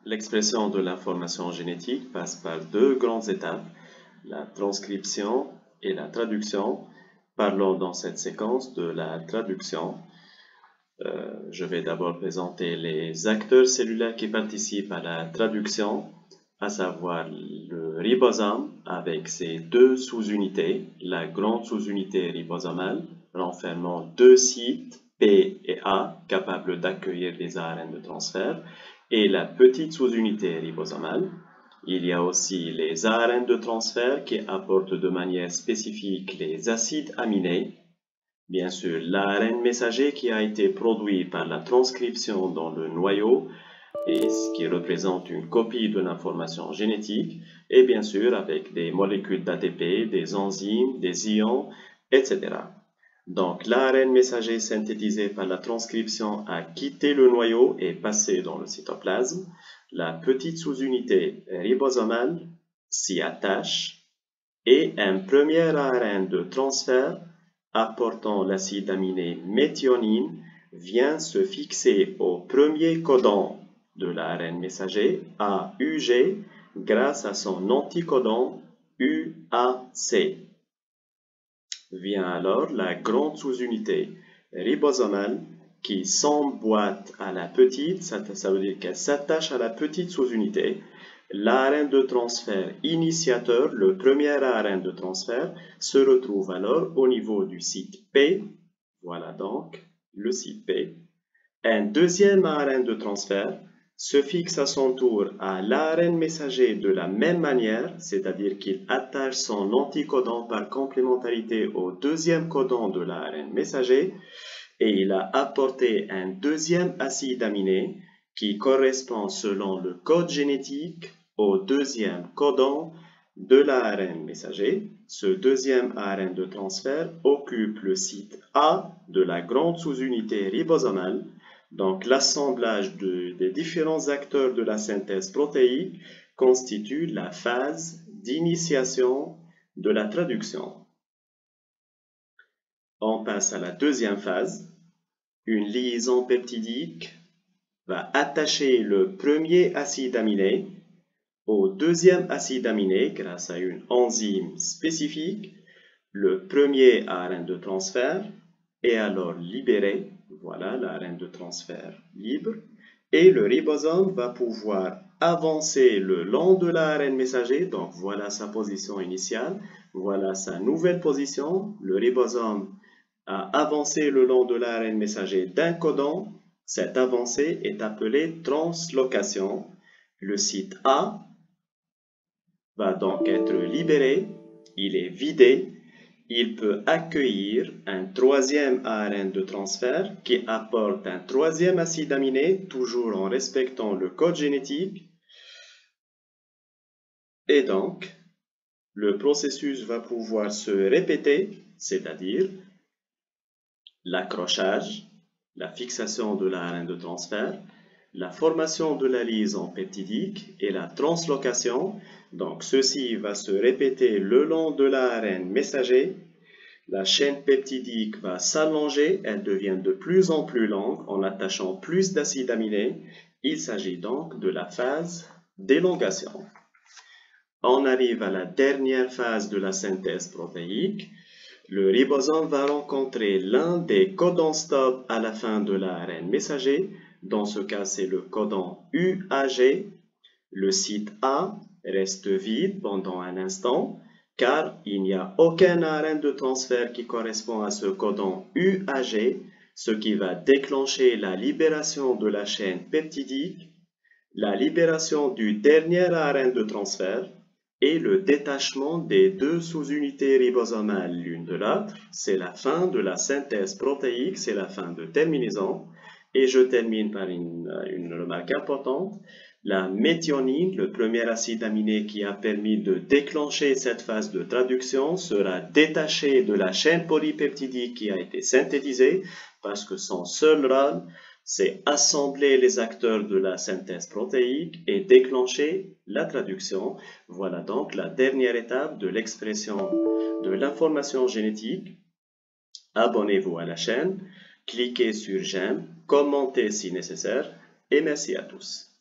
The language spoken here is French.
L'expression de l'information génétique passe par deux grandes étapes, la transcription et la traduction. Parlons dans cette séquence de la traduction. Je vais d'abord présenter les acteurs cellulaires qui participent à la traduction, à savoir le ribosome avec ses deux sous-unités, la grande sous-unité ribosomale renfermant deux sites P et A capables d'accueillir des ARN de transfert, et la petite sous-unité ribosomale. Il y a aussi les ARN de transfert qui apportent de manière spécifique les acides aminés. Bien sûr, l'ARN messager qui a été produit par la transcription dans le noyau et ce qui représente une copie de l'information génétique, et bien sûr avec des molécules d'ATP, des enzymes, des ions, etc. Donc l'ARN messager synthétisé par la transcription a quitté le noyau et passé dans le cytoplasme. La petite sous-unité ribosomale s'y attache et un premier ARN de transfert apportant l'acide aminé méthionine vient se fixer au premier codon de l'ARN messager AUG grâce à son anticodon UAC. Vient alors la grande sous-unité ribosomale qui s'emboîte à la petite, ça veut dire qu'elle s'attache à la petite sous-unité. L'ARN de transfert initiateur, le premier ARN de transfert, se retrouve alors au niveau du site P. Voilà donc le site P. Un deuxième ARN de transfert se fixe à son tour à l'ARN messager de la même manière, c'est-à-dire qu'il attache son anticodon par complémentarité au deuxième codon de l'ARN messager et il a apporté un deuxième acide aminé qui correspond selon le code génétique au deuxième codon de l'ARN messager. Ce deuxième ARN de transfert occupe le site A de la grande sous-unité ribosomale. Donc l'assemblage des différents acteurs de la synthèse protéique constitue la phase d'initiation de la traduction. On passe à la deuxième phase. Une liaison peptidique va attacher le premier acide aminé au deuxième acide aminé grâce à une enzyme spécifique. Le premier ARN de transfert est alors libéré. Voilà l'ARN de transfert libre. Et le ribosome va pouvoir avancer le long de l'ARN messager. Donc voilà sa position initiale. Voilà sa nouvelle position. Le ribosome a avancé le long de l'ARN messager d'un codon. Cette avancée est appelée translocation. Le site A va donc être libéré. Il est vidé. Il peut accueillir un troisième ARN de transfert qui apporte un troisième acide aminé, toujours en respectant le code génétique. Et donc, le processus va pouvoir se répéter, c'est-à-dire l'accrochage, la fixation de l'ARN de transfert, la formation de la liaison peptidique et la translocation. Donc, ceci va se répéter le long de l'ARN messager. La chaîne peptidique va s'allonger, elle devient de plus en plus longue en attachant plus d'acides aminés. Il s'agit donc de la phase d'élongation. On arrive à la dernière phase de la synthèse protéique. Le ribosome va rencontrer l'un des codons stop à la fin de l'ARN messager. Dans ce cas, c'est le codon UAG. Le site A reste vide pendant un instant, car il n'y a aucun ARN de transfert qui correspond à ce codon UAG, ce qui va déclencher la libération de la chaîne peptidique, la libération du dernier ARN de transfert et le détachement des deux sous-unités ribosomales l'une de l'autre. C'est la fin de la synthèse protéique, c'est la fin de terminaison. Et je termine par une remarque importante. La méthionine, le premier acide aminé qui a permis de déclencher cette phase de traduction, sera détaché de la chaîne polypeptidique qui a été synthétisée parce que son seul rôle, c'est assembler les acteurs de la synthèse protéique et déclencher la traduction. Voilà donc la dernière étape de l'expression de l'information génétique. Abonnez-vous à la chaîne, cliquez sur j'aime, commentez si nécessaire et merci à tous.